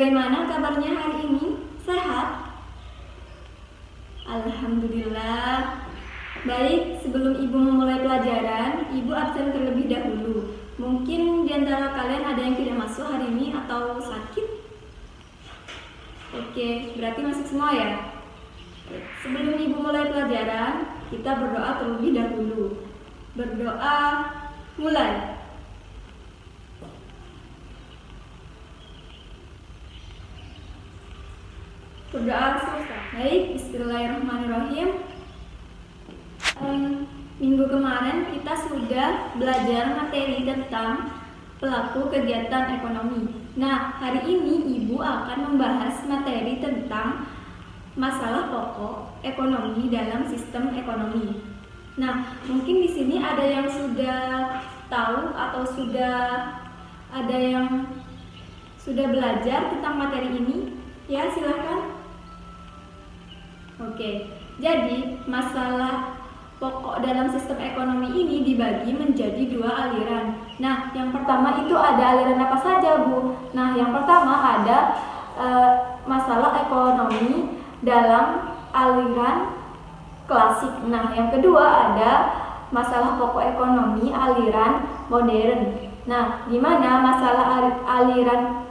Bagaimana kabarnya hari ini? Sehat? Alhamdulillah. Baik, sebelum Ibu memulai pelajaran, Ibu absen terlebih dahulu. Mungkin di antara kalian ada yang tidak masuk hari ini atau sakit? Oke, berarti masuk semua ya? Sebelum Ibu mulai pelajaran, kita berdoa terlebih dahulu. Berdoa, mulai. Berdoa selesai. Baik, bismillahirrahmanirrahim. Minggu kemarin kita sudah belajar materi tentang pelaku kegiatan ekonomi. Nah, hari ini Ibu akan membahas materi tentang masalah pokok ekonomi dalam sistem ekonomi. Nah, mungkin di sini ada yang sudah tahu atau ada yang sudah belajar tentang materi ini. Ya, silahkan. Oke, jadi masalah pokok dalam sistem ekonomi ini dibagi menjadi dua aliran. Nah, yang pertama itu ada aliran apa saja, Bu? Nah, yang pertama ada masalah ekonomi dalam aliran klasik. Nah, yang kedua ada masalah pokok ekonomi aliran modern. Nah, di mana masalah aliran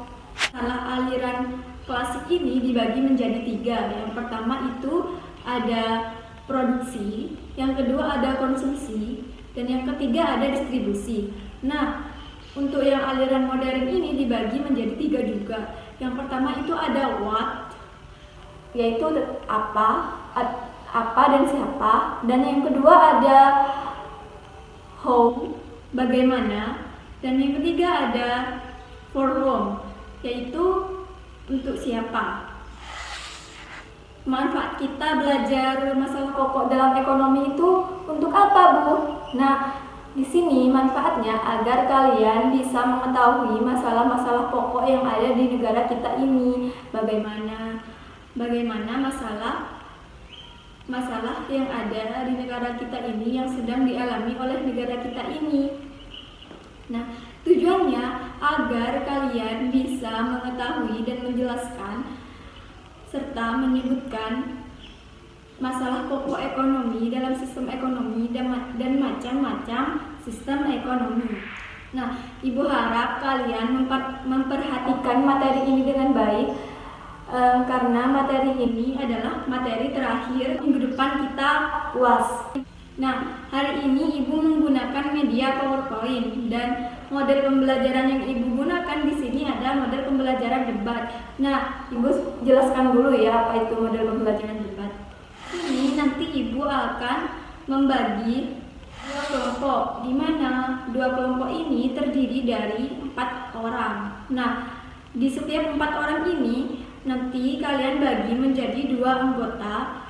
klasik ini dibagi menjadi tiga. Yang pertama itu ada produksi, yang kedua ada konsumsi, dan yang ketiga ada distribusi. Nah, untuk yang aliran modern ini dibagi menjadi tiga juga. Yang pertama itu ada what, yaitu apa dan siapa, dan yang kedua ada how, bagaimana, dan yang ketiga ada for whom, yaitu untuk siapa. Manfaat kita belajar masalah pokok dalam ekonomi itu untuk apa, Bu? Nah, di sini manfaatnya agar kalian bisa mengetahui masalah-masalah pokok yang ada di negara kita ini. Bagaimana masalah yang ada di negara kita ini yang sedang dialami oleh negara kita ini. Nah, tujuannya agar kalian bisa mengetahui dan menjelaskan serta menyebutkan masalah pokok ekonomi dalam sistem ekonomi dan macam-macam sistem ekonomi. Nah, Ibu harap kalian memperhatikan materi ini dengan baik karena materi ini adalah materi terakhir minggu depan kita UAS. Nah, hari ini Ibu menggunakan media PowerPoint dan model pembelajaran yang Ibu gunakan di sini ada model pembelajaran debat. Nah, Ibu jelaskan dulu ya apa itu model pembelajaran debat. Ini nanti Ibu akan membagi dua kelompok, di mana dua kelompok ini terdiri dari 4 orang. Nah, di setiap 4 orang ini nanti kalian bagi menjadi 2 anggota.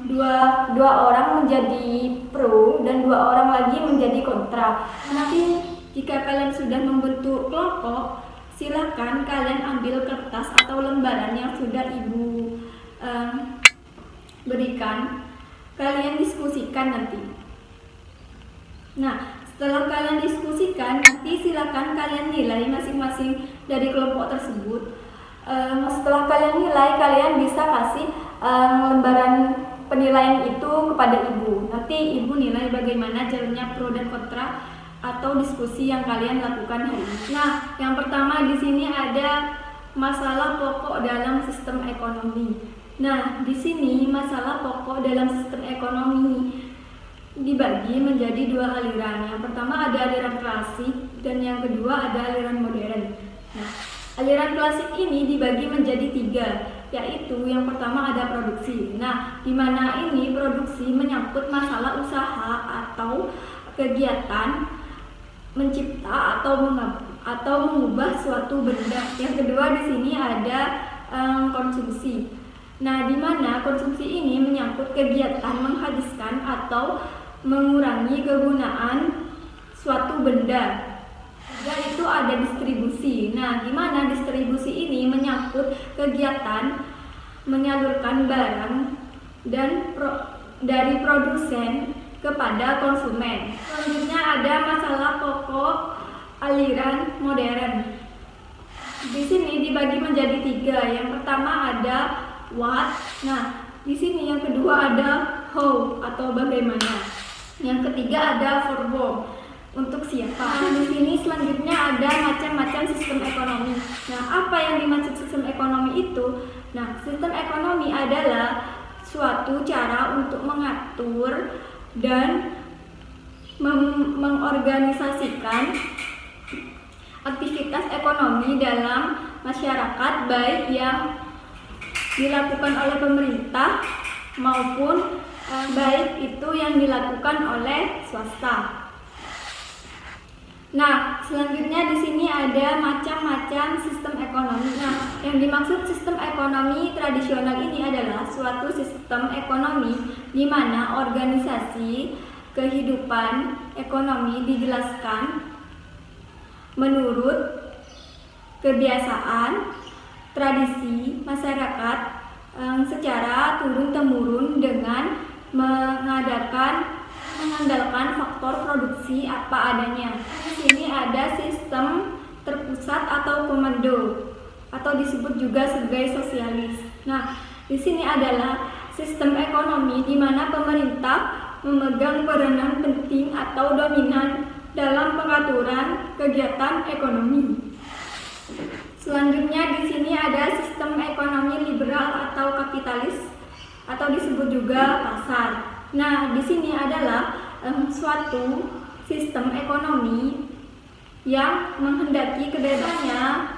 Dua orang menjadi pro dan 2 orang lagi menjadi kontra. Nanti jika kalian sudah membentuk kelompok, silakan kalian ambil kertas atau lembaran yang sudah Ibu berikan. Kalian diskusikan nanti. Nah, setelah kalian diskusikan, nanti silakan kalian nilai masing-masing dari kelompok tersebut. Setelah kalian nilai, kalian bisa kasih lembaran penilaian itu kepada Ibu. Nanti Ibu nilai bagaimana jalannya pro dan kontra atau diskusi yang kalian lakukan hari ini. Nah, yang pertama di sini ada masalah pokok dalam sistem ekonomi. Nah, di sini masalah pokok dalam sistem ekonomi dibagi menjadi 2 aliran. Yang pertama ada aliran klasik dan yang kedua ada aliran modern. Nah, aliran klasik ini dibagi menjadi 3, yaitu yang pertama ada produksi. Nah, di mana ini produksi menyangkut masalah usaha atau kegiatan mencipta atau mengubah suatu benda. Yang kedua di sini ada konsumsi. Nah, di mana konsumsi ini menyangkut kegiatan menghabiskan atau mengurangi kegunaan suatu benda. Dan itu ada distribusi. Nah, di mana distribusi ini menyangkut kegiatan menyalurkan barang dari produsen kepada konsumen. Selanjutnya ada masalah pokok aliran modern. di sini dibagi menjadi 3. Yang pertama ada what. Nah, di sini yang kedua ada how atau bagaimana. Yang ketiga ada for whom, untuk siapa. Nah, di sini selanjutnya ada macam-macam sistem ekonomi. Nah, apa yang dimaksud sistem ekonomi itu? Nah, sistem ekonomi adalah suatu cara untuk mengatur dan mengorganisasikan aktivitas ekonomi dalam masyarakat, baik yang dilakukan oleh pemerintah maupun baik itu yang dilakukan oleh swasta. Nah, selanjutnya di sini ada macam-macam sistem ekonomi. Nah, yang dimaksud sistem ekonomi tradisional ini adalah suatu sistem ekonomi di mana organisasi kehidupan ekonomi dijelaskan menurut kebiasaan, tradisi masyarakat secara turun-temurun dengan mengandalkan faktor produksi apa adanya. Di sini ada sistem terpusat atau komando atau disebut juga sebagai sosialis. Nah, di sini adalah sistem ekonomi di mana pemerintah memegang peranan penting atau dominan dalam pengaturan kegiatan ekonomi. Selanjutnya di sini ada sistem ekonomi liberal atau kapitalis atau disebut juga pasar. Nah, di sini adalah suatu sistem ekonomi yang menghendaki kebebasannya.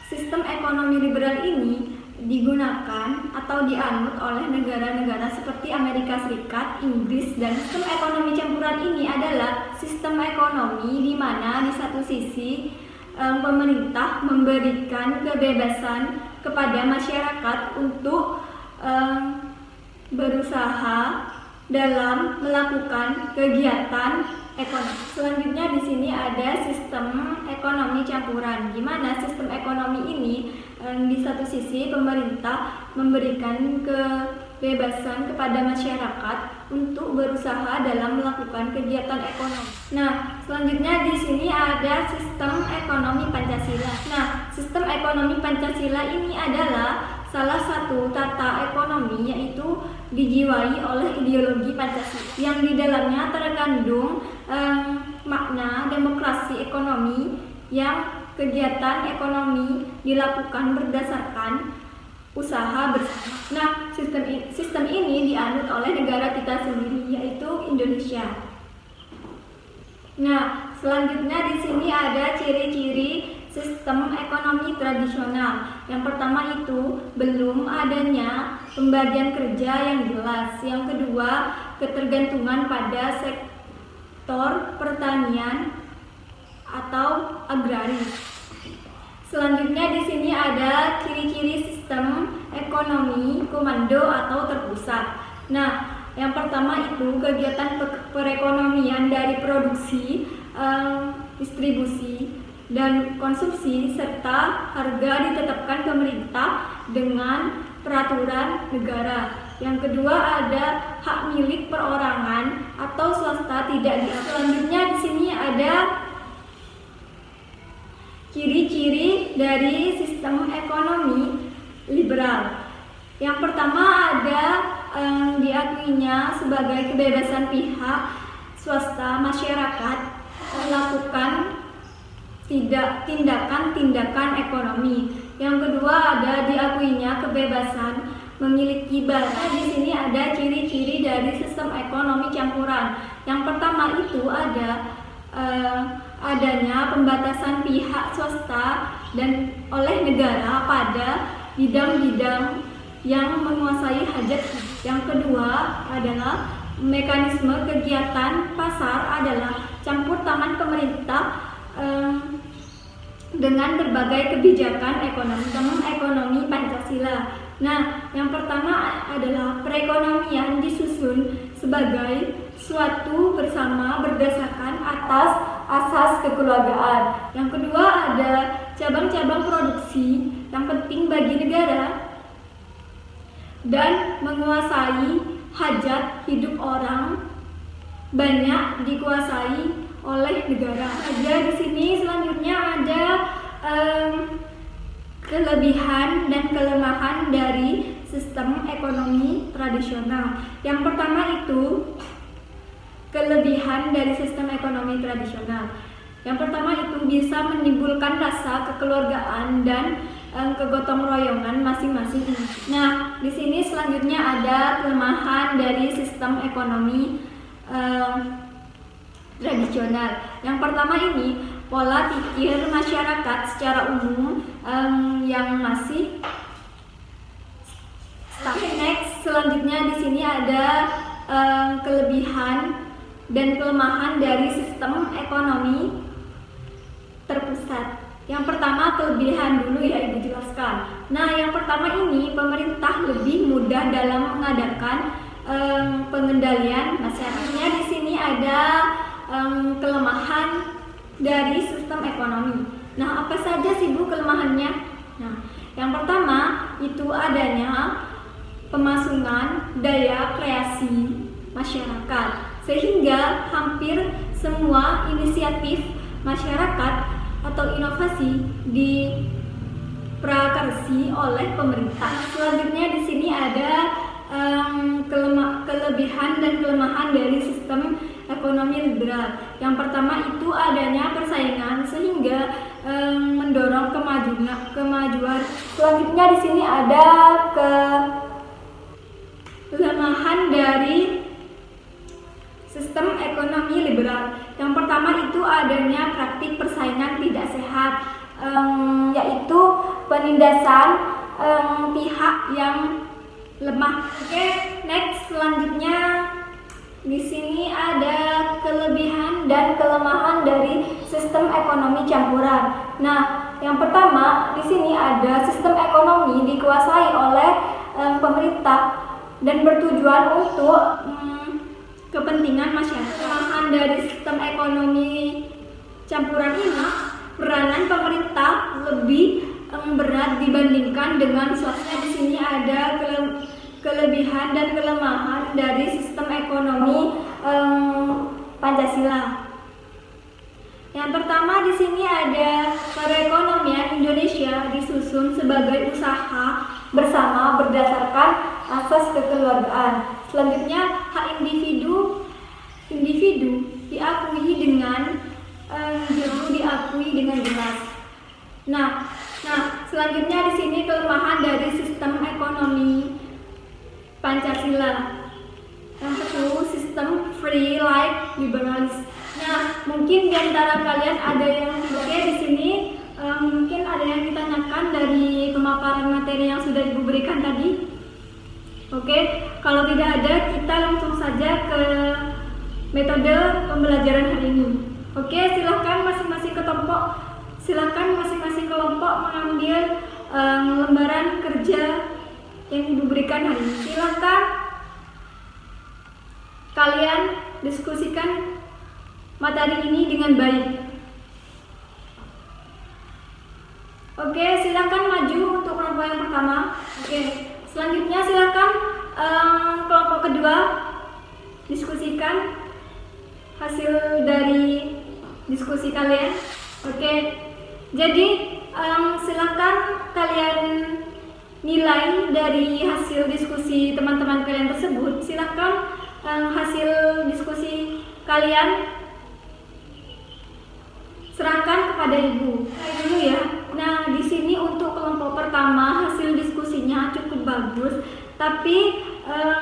Sistem ekonomi liberal ini digunakan atau dianut oleh negara-negara seperti Amerika Serikat, Inggris, dan sistem ekonomi campuran ini adalah sistem ekonomi di mana di satu sisi pemerintah memberikan kebebasan kepada masyarakat untuk berusaha dalam melakukan kegiatan ekonomi. Selanjutnya di sini ada sistem ekonomi campuran, di mana sistem ekonomi ini di satu sisi pemerintah memberikan kebebasan kepada masyarakat untuk berusaha dalam melakukan kegiatan ekonomi. Nah, selanjutnya di sini ada sistem ekonomi Pancasila. Nah, sistem ekonomi Pancasila ini adalah salah satu tata ekonomi yaitu dijiwai oleh ideologi Pancasila yang di dalamnya terkandung makna demokrasi ekonomi yang kegiatan ekonomi dilakukan berdasarkan usaha bersama. Nah, sistem ini dianut oleh negara kita sendiri yaitu Indonesia. Nah, selanjutnya di sini ada ciri-ciri sistem ekonomi tradisional. Yang pertama itu belum adanya pembagian kerja yang jelas. Yang kedua, ketergantungan pada sektor pertanian atau agraris. Selanjutnya di sini ada ciri-ciri sistem ekonomi komando atau terpusat. Nah, yang pertama itu kegiatan perekonomian dari produksi, distribusi, dan konsumsi serta harga ditetapkan pemerintah dengan peraturan negara. Yang kedua ada hak milik perorangan atau swasta tidak diatur. Selanjutnya di sini ada ciri-ciri dari sistem ekonomi liberal. Yang pertama ada diakuinya sebagai kebebasan pihak swasta masyarakat melakukan tindakan-tindakan ekonomi. Yang kedua ada diakuinya kebebasan memiliki barang. Di sini ada ciri-ciri dari sistem ekonomi campuran. Yang pertama itu ada adanya pembatasan pihak swasta dan oleh negara pada bidang-bidang yang menguasai hajat hidup. Yang kedua adalah mekanisme kegiatan pasar adalah campur tangan pemerintah dengan berbagai kebijakan ekonomi Pancasila. Nah, yang pertama adalah perekonomian disusun sebagai suatu bersama berdasarkan atas asas kekeluargaan. Yang kedua ada cabang-cabang produksi yang penting bagi negara dan menguasai hajat hidup orang banyak dikuasai oleh negara. Ada di sini selanjutnya ada kelebihan dan kelemahan dari sistem ekonomi tradisional. Yang pertama itu kelebihan dari sistem ekonomi tradisional. Yang pertama itu bisa menimbulkan rasa kekeluargaan dan kegotong royongan masing-masing. Nah, di sini selanjutnya ada kelemahan dari sistem ekonomi tradisional. Yang pertama ini pola pikir masyarakat secara umum yang masih next. Selanjutnya di sini ada kelebihan dan kelemahan dari sistem ekonomi terpusat. Yang pertama kelebihan dulu ya Ibu jelaskan. Nah, yang pertama ini pemerintah lebih mudah dalam mengadakan pengendalian masyarakatnya. Di sini ada kelemahan dari sistem ekonomi. Nah, apa saja sih Bu kelemahannya? Nah, yang pertama itu adanya pemasungan daya kreasi masyarakat, sehingga hampir semua inisiatif masyarakat atau inovasi diprakarsi oleh pemerintah. Selanjutnya di sini ada kelebihan dan kelemahan dari sistem ekonomi liberal. Yang pertama itu adanya persaingan sehingga mendorong kemajuan. Selanjutnya di sini ada kelemahan dari sistem ekonomi liberal. Yang pertama itu adanya praktik persaingan tidak sehat, yaitu penindasan pihak yang lemah. Oke, next selanjutnya di sini ada kelebihan dan kelemahan dari sistem ekonomi campuran. Nah, yang pertama di sini ada sistem ekonomi dikuasai oleh pemerintah dan bertujuan untuk kepentingan masyarakat. Kelemahan dari sistem ekonomi campuran ini, peranan pemerintah lebih berat dibandingkan dengan swasta. Di sini ada kelebihan dan kelemahan dari sistem ekonomi Pancasila. Yang pertama di sini ada perekonomian Indonesia disusun sebagai usaha bersama berdasarkan asas kekeluargaan. Selanjutnya hak individu diakui dengan jelas. Nah, selanjutnya di sini kelemahan dari sistem ekonomi Pancasila. Yang kedua, sistem free like liberalis. Nah, mungkin di antara kalian ada yang di sini mungkin ada yang ditanyakan dari pemaparan materi yang sudah Ibu berikan tadi. Oke, kalau tidak ada, kita langsung saja ke metode pembelajaran hari ini. Oke, silakan masing-masing kelompok mengambil lembaran kerja yang Ibu berikan hari ini. Silakan kalian diskusikan materi ini dengan baik. Oke, silakan maju untuk kelompok yang pertama. Oke, selanjutnya silakan kelompok kedua diskusikan hasil dari diskusi kalian. Oke, jadi silakan kalian nilai dari hasil diskusi teman-teman kalian tersebut. Silakan hasil diskusi kalian serahkan kepada Ibu. Dulu ya. Nah, di sini untuk kelompok pertama hasil diskusinya cukup bagus, tapi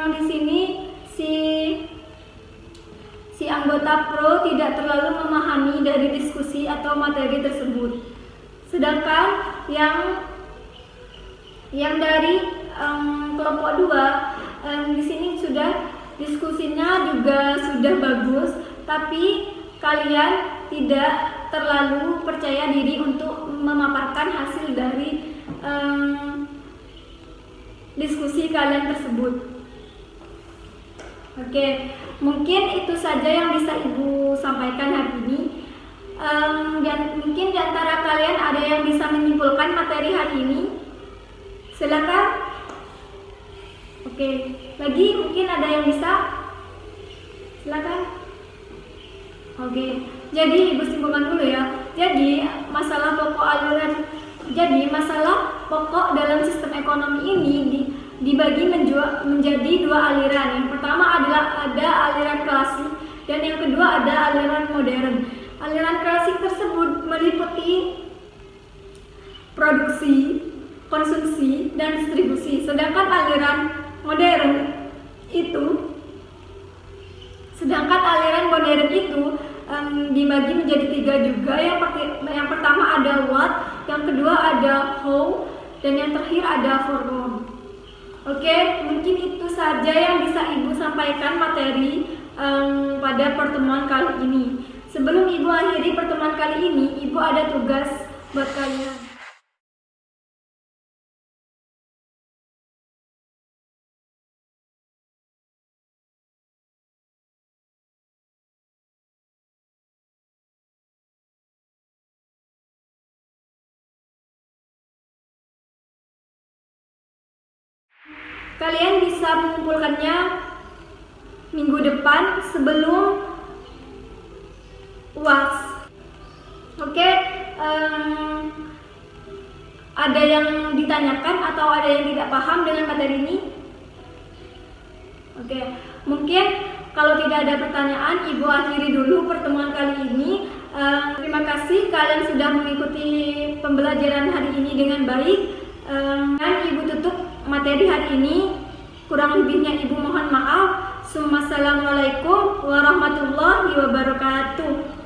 di sini si anggota pro tidak terlalu memahami dari diskusi atau materi tersebut. Sedangkan yang dari kelompok 2 di sini sudah diskusinya juga sudah bagus, tapi kalian tidak terlalu percaya diri untuk memaparkan hasil dari diskusi kalian tersebut. Oke, mungkin itu saja yang bisa Ibu sampaikan hari ini. Dan mungkin di antara kalian ada yang bisa menyimpulkan materi hari ini. Silakan. Oke, lagi mungkin ada yang bisa. Silakan. Oke, jadi Ibu simpulkan dulu ya. Jadi masalah pokok dalam sistem ekonomi ini dibagi menjadi dua aliran. Yang pertama adalah ada aliran klasik dan yang kedua ada aliran modern. Aliran klasik tersebut meliputi produksi, konsumsi, dan distribusi. Sedangkan aliran modern itu dibagi menjadi tiga juga. Yang pertama ada what, yang kedua ada how, dan yang terakhir ada forward. Oke, mungkin itu saja yang bisa Ibu sampaikan materi pada pertemuan kali ini. Sebelum Ibu akhiri pertemuan kali ini, Ibu ada tugas buat kalian. Kalian bisa mengumpulkannya minggu depan sebelum UAS. Oke, ada yang ditanyakan atau ada yang tidak paham dengan materi ini? Oke, mungkin kalau tidak ada pertanyaan, Ibu akhiri dulu pertemuan kali ini. Terima kasih kalian sudah mengikuti pembelajaran hari ini dengan baik. Dan Ibu tutup materi hari ini. Kurang lebihnya Ibu mohon maaf. Assalamualaikum warahmatullahi wabarakatuh.